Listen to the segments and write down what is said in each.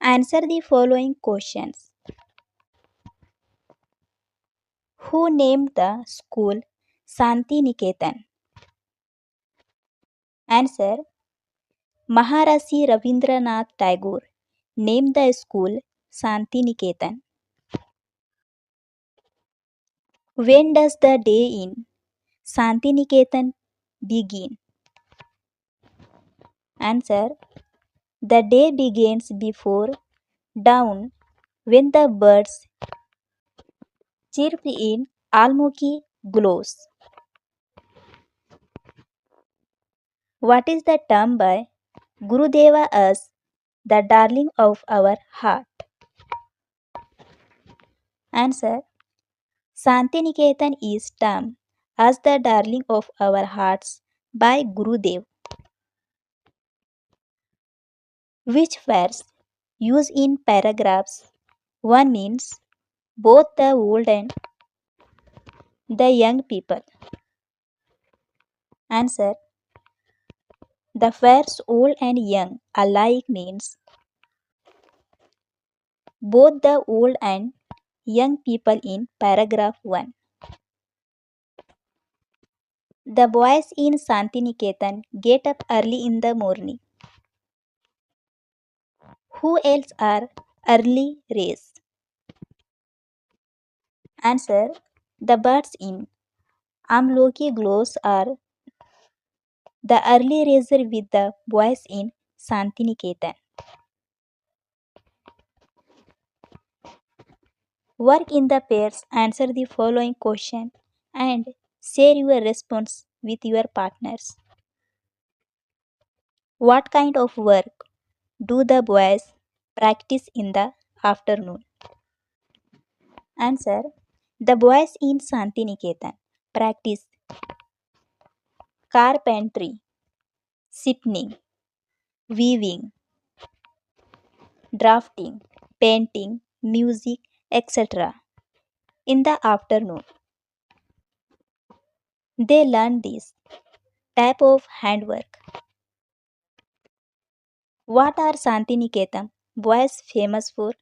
Answer the following questions. Who named the school Shantiniketan? Answer. Maharishi Rabindranath Tagore named the school Shantiniketan. When does the day in Shantiniketan begin? Answer. The day begins before dawn when the birds chirp in almond glows. What is the term by Gurudeva as the darling of our heart? Answer. Shantiniketan is termed as the darling of our hearts by Gurudev. Which verse used in paragraphs 1 means both the old and the young people? Answer. The verse old and young alike means both the old and young people in paragraph 1. The boys in Shantiniketan get up early in the morning. Who else are early rays? Answer. The birds in Amloki glows are the early raiser with the boys in Shantiniketan. Work in the pairs, answer the following question and share your response with your partners. What kind of work do the boys practice in the afternoon? Answer. The boys in Shantiniketan practice carpentry, spinning, weaving, drafting, painting, music, etc. in the afternoon. They learn this type of handwork. What are Shantiniketan boys famous for?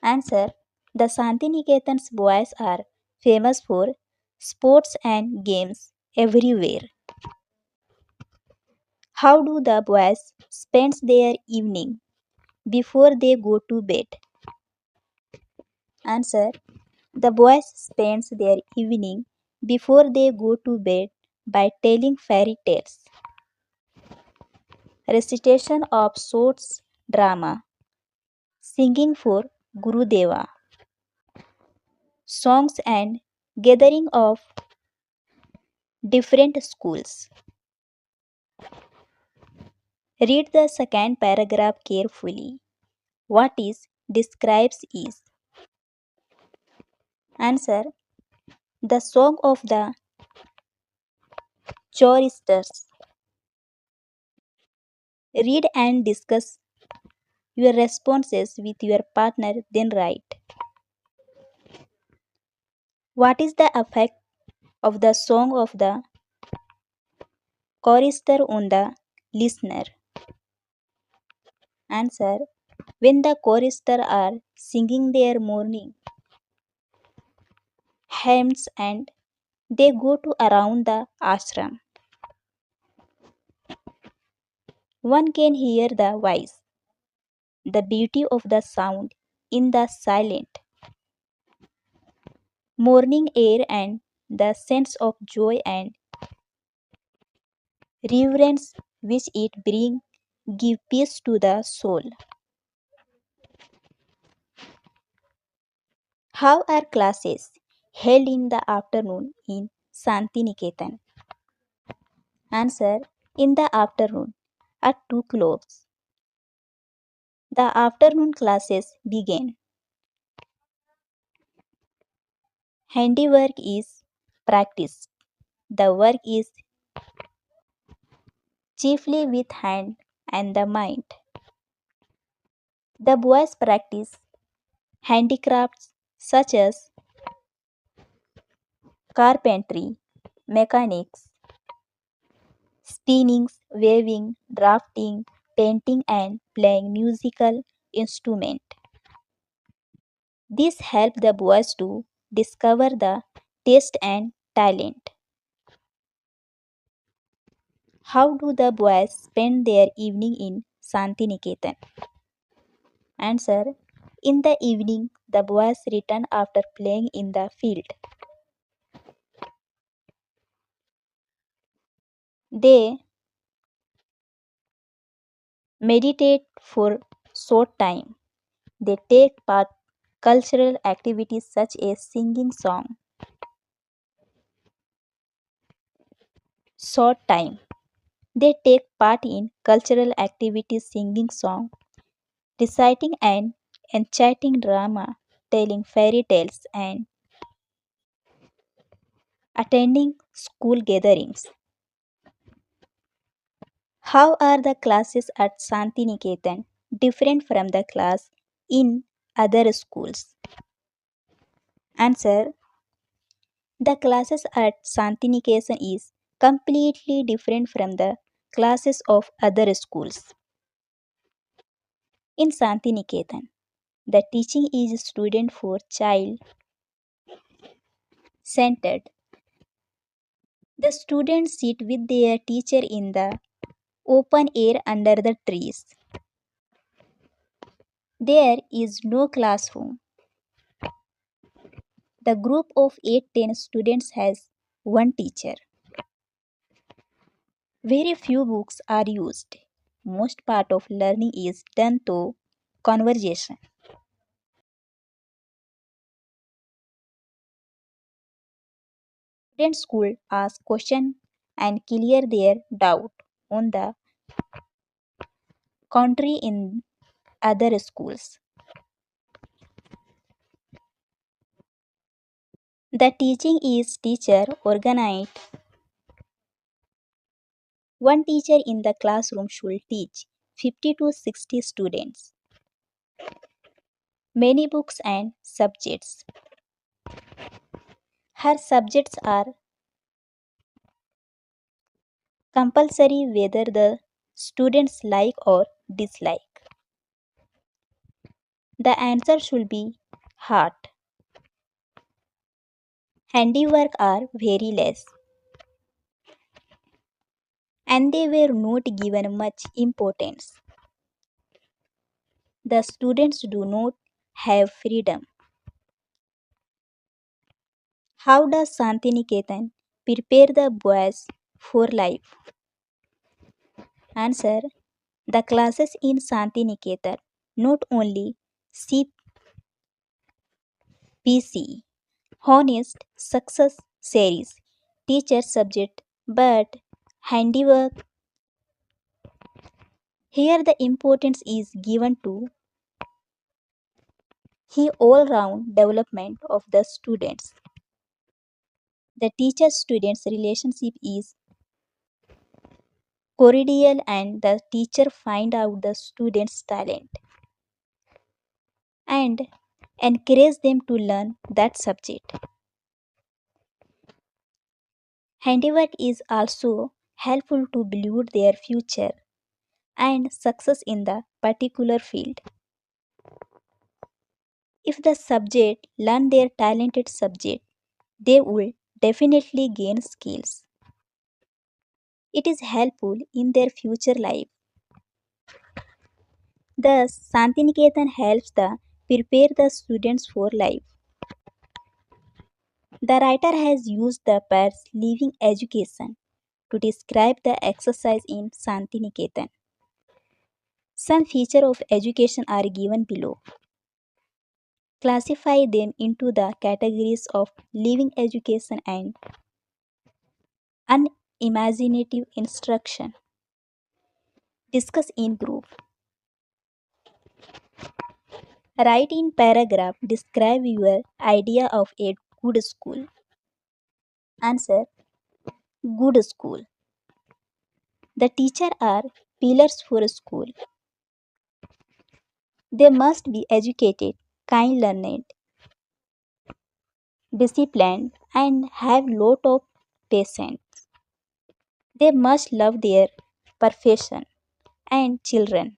Answer. The Shantiniketan's boys are famous for sports and games everywhere. How do the boys spend their evening before they go to bed? Answer. The boys spend their evening before they go to bed by telling fairy tales, recitation of shorts drama, singing for Gurudeva, songs and gathering of different schools. Read the second paragraph carefully. What is describes is? Answer. The song of the choristers. Read and discuss your responses with your partner, then write. What is the effect of the song of the chorister on the listener? Answer. When the chorister are singing their morning hymns and they go to around the ashram, one can hear the voice, the beauty of the sound in the silent morning air and the sense of joy and reverence which it brings give peace to the soul. How are classes held in the afternoon in Shantiniketan? Answer. In the afternoon at 2 clocks. The afternoon classes begin. Handiwork is practiced. The work is chiefly with hand and the mind. The boys practice handicrafts such as carpentry, mechanics, spinning, weaving, drafting, painting, and playing musical instrument. This helped the boys to discover the taste and talent. How do the boys spend their evening in Shantiniketan? Answer. In the evening, the boys return after playing in the field. They meditate for short time. They take part cultural activities such as singing song. Short time. They take part in cultural activities singing song, reciting and enchanting drama, telling fairy tales and attending school gatherings. How are the classes at Shantiniketan different from the class in other schools? Answer. The classes at Shantiniketan is completely different from the classes of other schools. In Shantiniketan, the teaching is student for child centered. The students sit with their teacher in the open air under the trees. There is no classroom. The group of 8-10 students has one teacher. Very few books are used. Most part of learning is done through conversation. Students could ask questions and clear their doubt on the contrary in other schools. The teaching is teacher organized. One teacher in the classroom should teach 50 to 60 students. Many books and subjects. Her subjects are compulsory whether the students like or dislike. The answer should be heart. Handiwork are very less, and they were not given much importance. The students do not have freedom. How does Shantiniketan prepare the boys for life? Answer. The classes in Shantiniketan not only CPC, Honest Success Series, teacher subject, but handiwork. Here the importance is given to the all-round development of the students. The teacher-students relationship is cordial and the teacher find out the students' talent and encourage them to learn that subject. Handiwork is also helpful to build their future and success in the particular field. If the subject learn their talented subject, they will definitely gain skills. It is helpful in their future life. Thus, Shantiniketan helps the prepare the students for life. The writer has used the pairs living education to describe the exercise in Shantiniketan. Some features of education are given below. Classify them into the categories of living education and unimaginative instruction. Discuss in group. Write in paragraph. Describe your idea of a good school. Answer. Good school. The teacher are pillars for a school. They must be educated, kind learned, disciplined, and have lot of patience. They must love their profession. and children.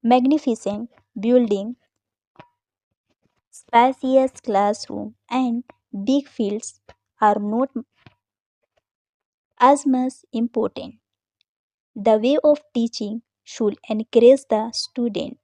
Magnificent building, spacious classroom, and big fields are not as much important. The way of teaching should encourage the student